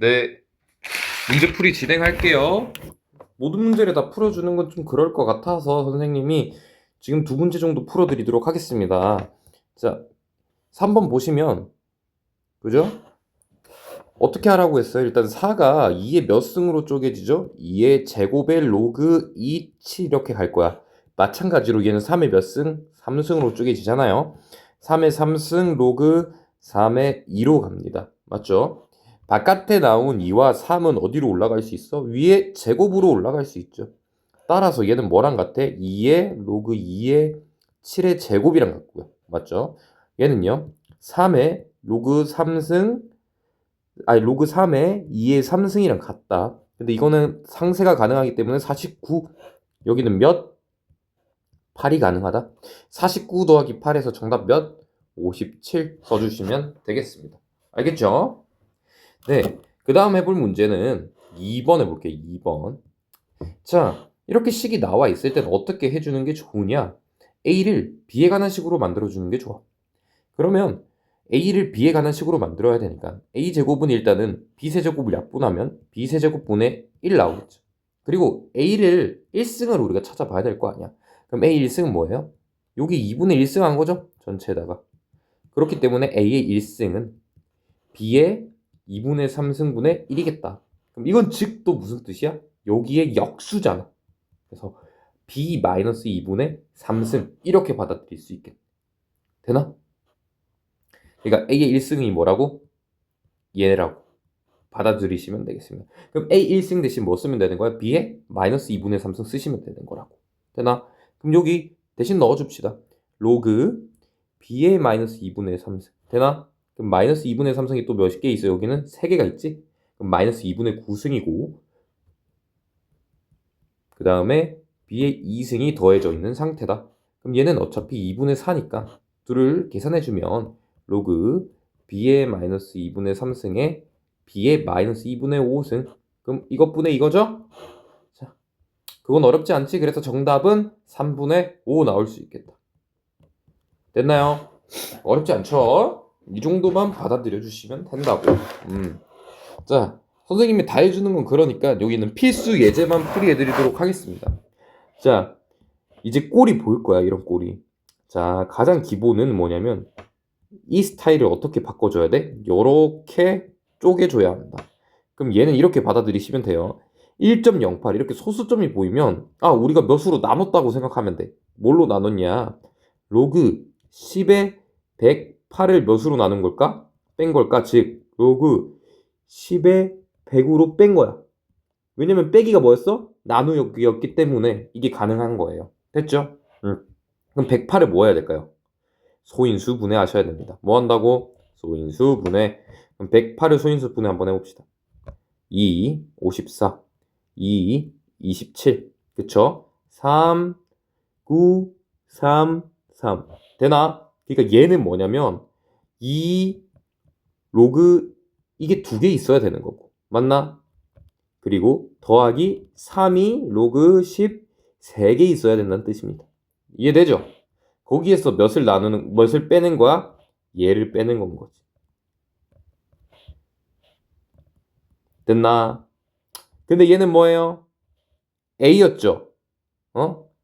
네, 문제풀이 진행할게요. 모든 문제를 다 풀어주는 건 좀 그럴 것 같아서 선생님이 지금 두 문제 정도 풀어드리도록 하겠습니다. 자, 3번 보시면, 그죠? 어떻게 하라고 했어요? 일단 4가 2의 몇 승으로 쪼개지죠? 2의 제곱의 로그 2, 7 이렇게 갈 거야. 마찬가지로 얘는 3의 몇 승? 3승으로 쪼개지잖아요. 3의 3승 로그 3의 2로 갑니다. 맞죠? 바깥에 나온 2와 3은 어디로 올라갈 수 있어? 위에 제곱으로 올라갈 수 있죠. 따라서 얘는 뭐랑 같아? 2의 로그 2의 7의 제곱이랑 같고요. 맞죠? 얘는요. 3의 로그 3승 로그 3에 2의 3승이랑 같다. 근데 이거는 상세가 가능하기 때문에 49 여기는 몇? 8이 가능하다. 49 더하기 8에서 정답 몇? 57 써주시면 되겠습니다. 알겠죠? 네. 그 다음 해볼 문제는 2번 해볼게요. 2번. 자, 이렇게 식이 나와 있을 땐 어떻게 해주는 게 좋으냐? A를 B에 관한 식으로 만들어주는 게 좋아. 그러면 A를 B에 관한 식으로 만들어야 되니까 A제곱은 일단은 B세제곱을 약분하면 B세제곱분의 1 나오겠죠. 그리고 A를 1승을 우리가 찾아봐야 될 거 아니야. 그럼 A 1승은 뭐예요? 여기 2분의 1승 한 거죠? 전체에다가. 그렇기 때문에 A의 1승은 B의 2분의 3승분의 1이겠다. 그럼 이건 즉 또 무슨 뜻이야? 여기에 역수잖아. 그래서 B-2분의 3승 이렇게 받아들일 수 있겠다. 되나? 그러니까 A의 1승이 뭐라고? 얘라고 받아들이시면 되겠습니다. 그럼 A 1승 대신 뭐 쓰면 되는 거야? B에 마이너스 2분의 3승 쓰시면 되는 거라고. 되나? 그럼 여기 대신 넣어줍시다. 로그 B의 마이너스 2분의 3승. 되나? 그럼 마이너스 2분의 3승이 또 몇 개 있어? 여기는 3개가 있지? 그럼 마이너스 2분의 9승이고 그 다음에 B의 2승이 더해져 있는 상태다. 그럼 얘는 어차피 2분의 4니까 둘을 계산해주면 로그 B의 마이너스 2분의 3승에 B의 마이너스 2분의 5승. 그럼 이것분의 이거죠? 자, 그건 어렵지 않지? 그래서 정답은 3분의 5 나올 수 있겠다. 됐나요? 어렵지 않죠? 이 정도만 받아들여 주시면 된다고. 자, 선생님이 다 해주는 건 그러니까 여기는 필수 예제만 풀이해드리도록 하겠습니다. 자, 이제 꼴이 보일 거야, 이런 꼴이. 자, 가장 기본은 뭐냐면 이 스타일을 어떻게 바꿔줘야 돼? 요렇게 쪼개줘야 한다. 그럼 얘는 이렇게 받아들이시면 돼요. 1.08 이렇게 소수점이 보이면 우리가 몇으로 나눴다고 생각하면 돼. 뭘로 나눴냐? 로그 10에 108을 몇으로 나눈 걸까? 뺀 걸까? 즉 로그 10에 100으로 뺀 거야. 왜냐면 빼기가 뭐였어? 나누기였기 때문에 이게 가능한 거예요. 됐죠? 그럼 108을 뭐 해야 될까요? 소인수 분해하셔야 됩니다. 뭐 한다고? 소인수 분해. 그럼 108을 소인수 분해 한번 해봅시다. 2, 54, 2, 27. 그쵸? 3, 9, 3, 3. 되나? 그러니까 얘는 뭐냐면 이 로그 이게 두 개 있어야 되는 거고. 맞나? 그리고 더하기 3이 로그 10 3개 있어야 된다는 뜻입니다. 이해되죠? 거기에서 몇을 빼는 거야? 얘를 빼는 건 거지. 됐나? 근데 얘는 뭐예요? A였죠?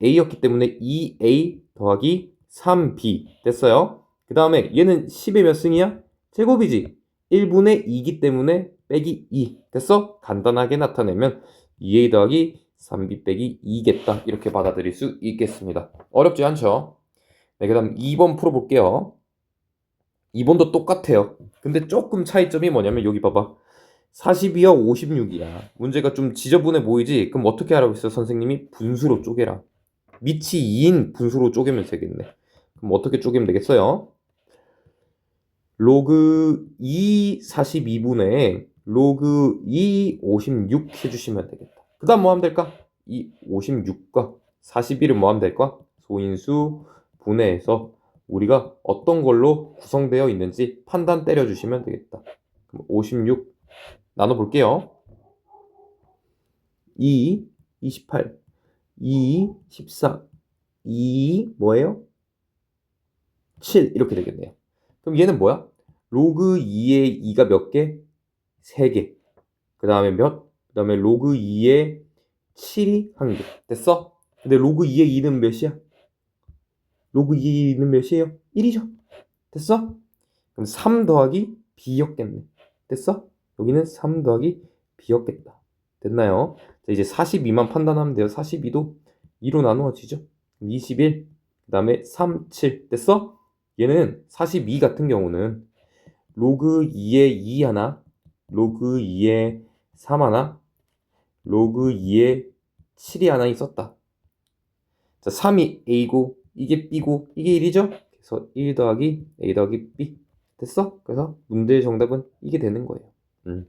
A였기 때문에 2A 더하기 3B 됐어요? 그 다음에 얘는 10의 몇 승이야? 제곱이지. 1분의 2기 때문에 빼기 2 됐어? 간단하게 나타내면 2A 더하기 3B 빼기 2겠다 이렇게 받아들일 수 있겠습니다. 어렵지 않죠? 네, 그 다음 2번 풀어볼게요. 2번도 똑같아요. 근데 조금 차이점이 뭐냐면 여기 봐봐. 42와 56이야. 문제가 좀 지저분해 보이지? 그럼 어떻게 하라고 했어? 선생님이 분수로 쪼개라. 밑이 2인 분수로 쪼개면 되겠네. 그럼 어떻게 쪼개면 되겠어요? 로그 2 42분의 로그 2 56 해주시면 되겠다. 그 다음 뭐 하면 될까? 이 56과 41은 뭐 하면 될까? 소인수 분해해서 우리가 어떤 걸로 구성되어 있는지 판단 때려주시면 되겠다. 그럼 56 나눠볼게요. 2, 28, 2, 14, 2, 뭐예요? 7 이렇게 되겠네요. 그럼 얘는 뭐야? 로그 2의 2가 몇 개? 3개. 그 다음에 몇? 그 다음에 로그 2의 7이 1개. 됐어? 근데 로그 2의 2는 몇이야? 로그 2의 2는 몇이에요? 1이죠. 됐어? 그럼 3 더하기 b였겠네. 됐어? 여기는 3 더하기 b였겠다. 됐나요? 자, 이제 42만 판단하면 돼요. 42도 2로 나누어지죠. 21, 그 다음에 3, 7. 됐어? 얘는 42 같은 경우는 로그 2의 2 하나, 로그 2의 3 하나, 로그 2의 7이 하나 있었다. 자, 3이 a고, 이게 b고, 이게 1이죠? 그래서 1 더하기 a 더하기 b. 됐어? 그래서 문제의 정답은 이게 되는 거예요.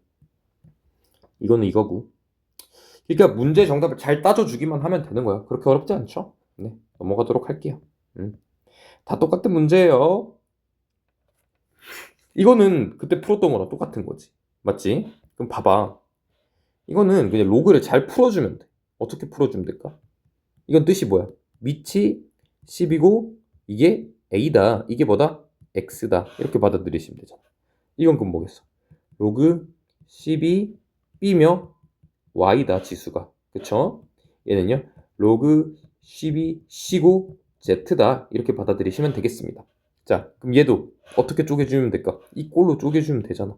이거는 이거고. 그러니까 문제 정답을 잘 따져주기만 하면 되는 거야. 그렇게 어렵지 않죠? 네, 넘어가도록 할게요. 다 똑같은 문제예요. 이거는 그때 풀었던 거랑 똑같은 거지. 맞지? 그럼 봐봐. 이거는 그냥 로그를 잘 풀어주면 돼. 어떻게 풀어주면 될까? 이건 뜻이 뭐야? 밑이 10이고 이게 a다. 이게 뭐다? x다. 이렇게 받아들이시면 되잖아. 이건 그럼 뭐겠어? 로그 10이 b며 y다. 지수가. 그쵸? 얘는요. 로그 10이 c고 z다. 이렇게 받아들이시면 되겠습니다. 자, 그럼 얘도 어떻게 쪼개주면 될까? 이 꼴로 쪼개주면 되잖아.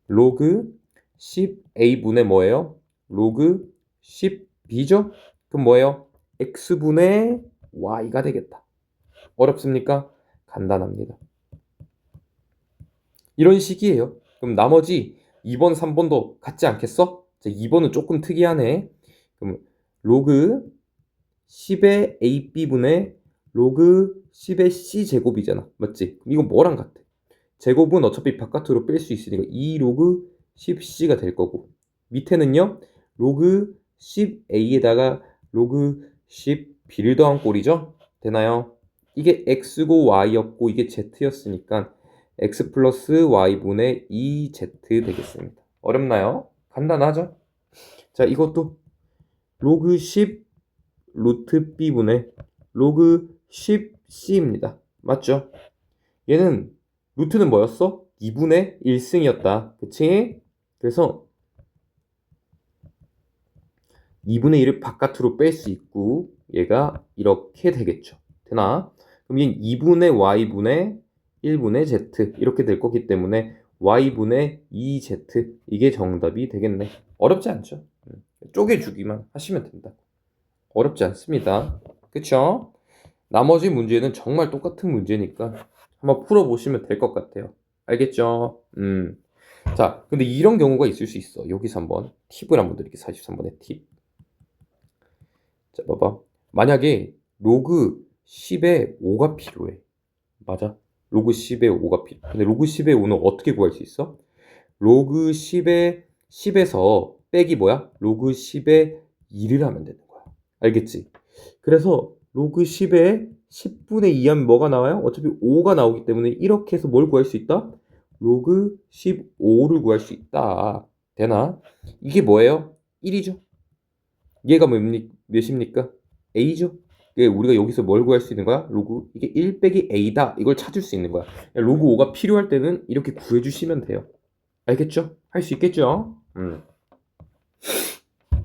로그 10a분의 뭐예요? 로그 10b죠? 그럼 뭐예요? x분의 y가 되겠다. 어렵습니까? 간단합니다. 이런 식이에요. 그럼 나머지 2번, 3번도 같지 않겠어? 자, 2번은 조금 특이하네. 그럼 로그 10의 ab분의 로그 10의 c제곱이잖아. 맞지? 그럼 이건 뭐랑 같아? 제곱은 어차피 바깥으로 뺄 수 있으니까 2 로그 10c가 될 거고, 밑에는요 로그 10a에다가 로그 10b를 더한 꼴이죠. 되나요? 이게 x고 y였고 이게 z였으니까 x 플러스 y분의 2z 되겠습니다. 어렵나요? 간단하죠? 자, 이것도 로그 10 루트 b분의 로그 10c입니다. 맞죠? 얘는 루트는 뭐였어? 2분의 1승이었다. 그치? 그래서 2분의 1을 바깥으로 뺄 수 있고 얘가 이렇게 되겠죠. 되나? 그럼 얘는 2분의 y분의 1분의 z 이렇게 될 거기 때문에 y분의 2z 이게 정답이 되겠네. 어렵지 않죠? 쪼개주기만 하시면 된다. 어렵지 않습니다. 그쵸? 나머지 문제는 정말 똑같은 문제니까 한번 풀어보시면 될 것 같아요. 알겠죠? 자, 근데 이런 경우가 있을 수 있어. 여기서 한번 팁을 한번 드릴게요. 43번의 팁. 자, 봐봐. 만약에 로그 10의 5가 필요해. 맞아? 로그 10의 5가 필요해. 근데 로그 10의 5는 어떻게 구할 수 있어? 로그 10의 10에서 빼기 뭐야? 로그 10의 1을 하면 되는 거야. 알겠지? 그래서 로그 10의 10분의 2 하면 뭐가 나와요? 어차피 5가 나오기 때문에 이렇게 해서 뭘 구할 수 있다? 로그 15를 구할 수 있다. 되나? 이게 뭐예요? 1이죠. 얘가 몇입니까? a죠. 우리가 여기서 뭘 구할 수 있는 거야? 로그 이게 1 빼기 a다. 이걸 찾을 수 있는 거야. 로그 5가 필요할 때는 이렇게 구해주시면 돼요. 알겠죠? 할 수 있겠죠?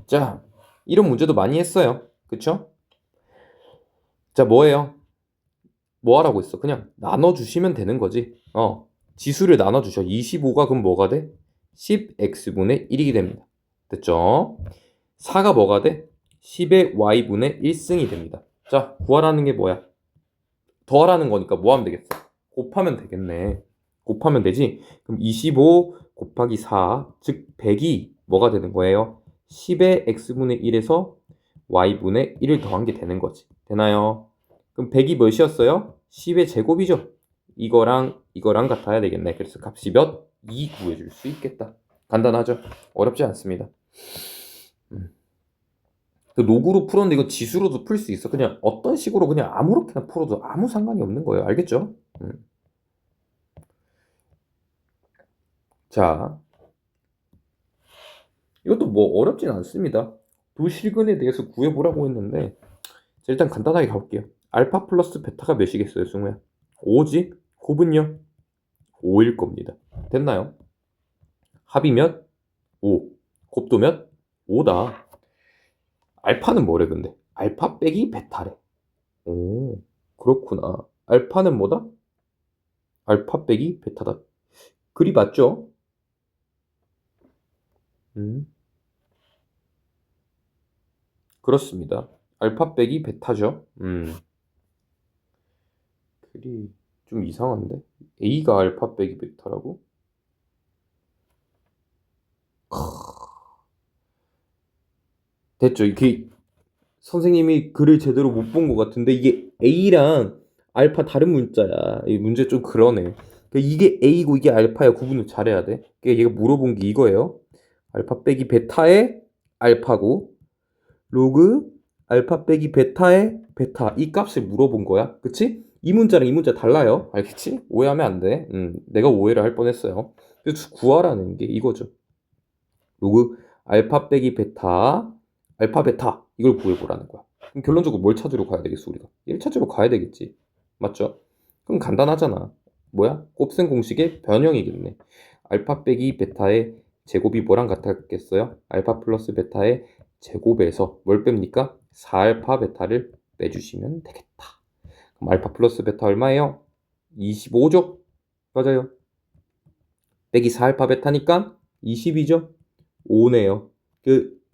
자, 이런 문제도 많이 했어요. 그쵸? 자, 뭐예요? 뭐 하라고 했어? 그냥 나눠주시면 되는 거지. 지수를 나눠주셔. 25가 그럼 뭐가 돼? 10x분의 1이 됩니다. 됐죠? 4가 뭐가 돼? 10의 y분의 1승이 됩니다. 자, 구하라는 게 뭐야? 더하라는 거니까 뭐 하면 되겠어? 곱하면 되겠네. 곱하면 되지? 그럼 25 곱하기 4, 즉 100이 뭐가 되는 거예요? 10의 x분의 1에서 y분의 1을 더한 게 되는 거지. 되나요? 그럼 100이 몇이었어요? 10의 제곱이죠. 이거랑 이거랑 같아야 되겠네. 그래서 값이 몇? 2 구해줄 수 있겠다. 간단하죠? 어렵지 않습니다. 그 로그로 풀었는데 이거 지수로도 풀 수 있어. 그냥 어떤 식으로 그냥 아무렇게나 풀어도 아무 상관이 없는 거예요. 알겠죠? 자, 이것도 뭐 어렵진 않습니다. 두 실근에 대해서 구해보라고 했는데 자, 일단 간단하게 가볼게요. 알파 플러스 베타가 몇이겠어요, 승우야? 5지? 곱은요? 5일 겁니다. 됐나요? 합이 몇? 5. 곱도면 5다. 알파는 뭐래 근데? 알파 빼기 베타래. 오, 그렇구나. 알파는 뭐다? 알파 빼기 베타다. 글이 맞죠? 음, 그렇습니다. 알파 빼기 베타죠. 글이 좀 이상한데? A가 알파 빼기 베타라고? 됐죠. 이게 선생님이 글을 제대로 못 본 것 같은데 이게 A랑 알파 다른 문자야. 이 문제 좀 그러네. 그러니까 이게 A고 이게 알파야. 구분을 잘해야 돼. 그러니까 얘가 물어본 게 이거예요. 알파 빼기 베타의 알파고 로그 알파 빼기 베타의 베타 이 값을 물어본 거야. 그치? 이 문자랑 이 문자 달라요. 알겠지? 오해하면 안 돼. 내가 오해를 할 뻔했어요. 그래서 구하라는 게 이거죠. 로그 알파 빼기 베타 알파 베타 이걸 구해보라는 거야. 그럼 결론적으로 뭘 찾으러 가야 되겠어 우리가? 얘를 찾으러 가야 되겠지. 맞죠? 그럼 간단하잖아. 뭐야? 곱셈 공식의 변형이겠네. 알파 빼기 베타의 제곱이 뭐랑 같았겠어요? 알파 플러스 베타의 제곱에서 뭘 뺍니까? 4알파 베타를 빼주시면 되겠다. 그럼 알파 플러스 베타 얼마예요? 25죠? 맞아요. 빼기 4알파 베타니까 22죠? 5네요.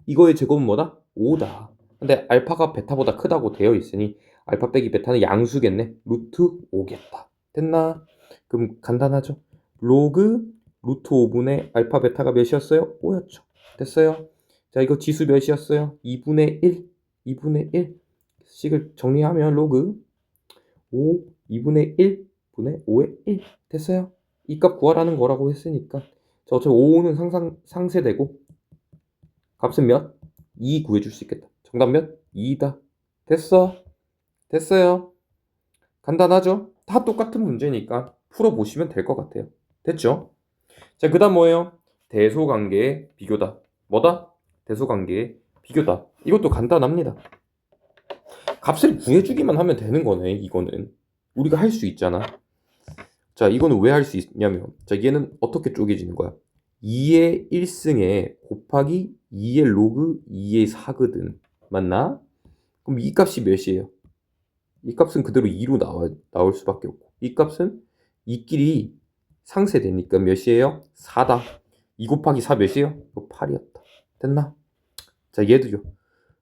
이거의 제곱은 뭐다? 5다. 근데 알파가 베타보다 크다고 되어 있으니 알파 빼기 베타는 양수겠네. 루트 5겠다. 됐나? 그럼 간단하죠? 로그 루트 5분의 알파 베타가 몇이었어요? 5였죠. 됐어요? 자, 이거 지수 몇이었어요? 2분의 1. 2분의 1. 식을 정리하면 로그 5, 2분의 1 분의 5의 1. 됐어요? 이 값 구하라는 거라고 했으니까. 자, 어차피 5는 상세되고 값은 몇? 2 구해줄 수 있겠다. 정답 몇? 2다. 됐어. 됐어요. 간단하죠? 다 똑같은 문제니까 풀어보시면 될 것 같아요. 됐죠? 자, 그 다음 뭐예요? 대소관계의 비교다. 뭐다? 대소관계의 비교다. 이것도 간단합니다. 값을 구해주기만 하면 되는 거네, 이거는. 우리가 할 수 있잖아. 자, 이거는 왜 할 수 있냐면, 자, 얘는 어떻게 쪼개지는 거야? 2의 1승에 곱하기 2의 로그 2의 4거든. 맞나? 그럼 이 값이 몇이에요? 이 값은 그대로 2로 나올 수밖에 없고. 이 값은 이끼리 상쇄되니까 몇이에요? 4다. 2 곱하기 4 몇이에요? 8이었다. 됐나? 자, 얘도요.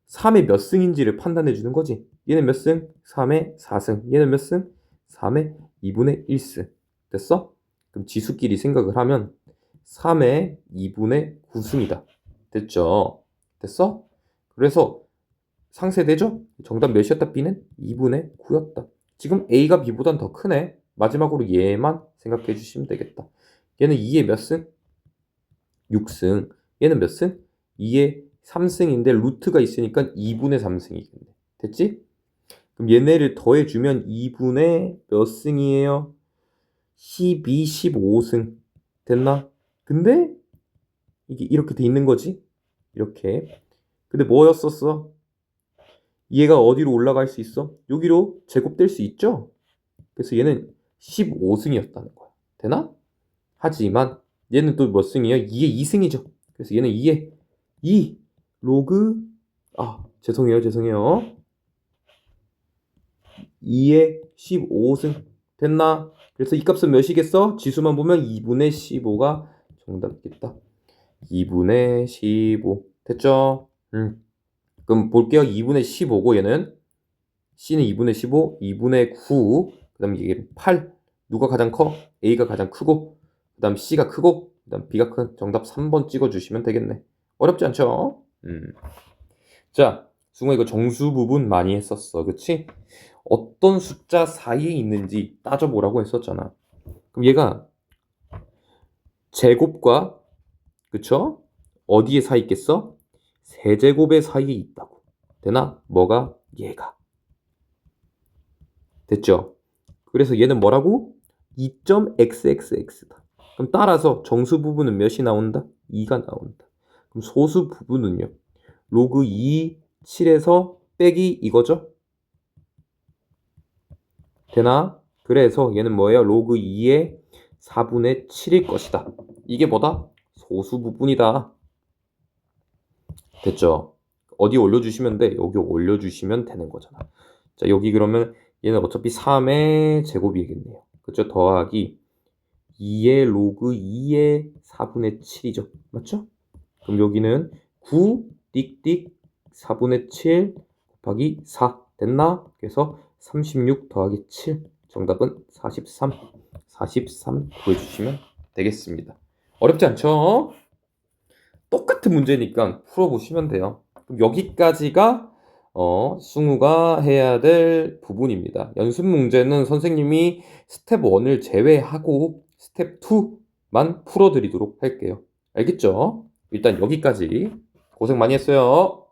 3의 몇 승인지를 판단해 주는 거지. 얘는 몇 승? 3의 4승. 얘는 몇 승? 3의 2분의 1승. 됐어? 그럼 지수끼리 생각을 하면 3의 2분의 9승이다. 됐죠? 됐어? 그래서 상쇄되죠? 정답 몇이었다? B는 2분의 9였다. 지금 A가 B보단 더 크네. 마지막으로 얘만 생각해 주시면 되겠다. 얘는 2의 몇 승? 6승. 얘는 몇 승? 2의 3승인데 루트가 있으니까 2분의 3승이겠네. 됐지? 그럼 얘네를 더해주면 2분의 몇 승이에요? 12, 15승. 됐나? 근데 이게 이렇게 돼 있는 거지? 이렇게. 근데 뭐였었어? 얘가 어디로 올라갈 수 있어? 여기로 제곱될 수 있죠? 그래서 얘는 15승이었다는 거야. 되나? 하지만 얘는 또 몇 승이에요? 2의 2승이죠. 그래서 얘는 2의 2 로그 죄송해요. 2의 15승 됐나? 그래서 이 값은 몇이겠어? 지수만 보면 2분의 15가 정답이겠다. 2분의 15 됐죠? 그럼 볼게요. 2분의 15고 얘는 C는 2분의 15, 2분의 9, 그 다음 이게 8. 누가 가장 커? A가 가장 크고, 그 다음 C가 크고, 그 다음 B가 큰. 정답 3번 찍어주시면 되겠네. 어렵지 않죠? 자, 승우 이거 정수 부분 많이 했었어. 그치? 어떤 숫자 사이에 있는지 따져보라고 했었잖아. 그럼 얘가 제곱과, 그쵸? 어디에 사이 있겠어? 세제곱의 사이에 있다고. 되나? 뭐가? 얘가. 됐죠? 그래서 얘는 뭐라고? 2.xxx다. 그럼 따라서 정수 부분은 몇이 나온다? 2가 나온다. 그럼 소수 부분은요? 로그 2, 7에서 빼기 이거죠? 되나? 그래서 얘는 뭐예요? 로그 2의 4분의 7일 것이다. 이게 뭐다? 소수 부분이다. 됐죠? 어디 올려주시면 돼? 여기 올려주시면 되는 거잖아. 자, 여기 그러면 얘는 어차피 3의 제곱이겠네요. 그쵸? 더하기 2의 로그 2의 4분의 7이죠. 맞죠? 그럼 여기는 9 띡띡 4분의 7 곱하기 4 됐나? 그래서 36 더하기 7 정답은 43. 43 구해주시면 되겠습니다. 어렵지 않죠? 똑같은 문제니까 풀어보시면 돼요. 그럼 여기까지가 승우가 해야 될 부분입니다. 연습 문제는 선생님이 스텝 1을 제외하고 스텝 2만 풀어드리도록 할게요. 알겠죠? 일단 여기까지 고생 많이 했어요.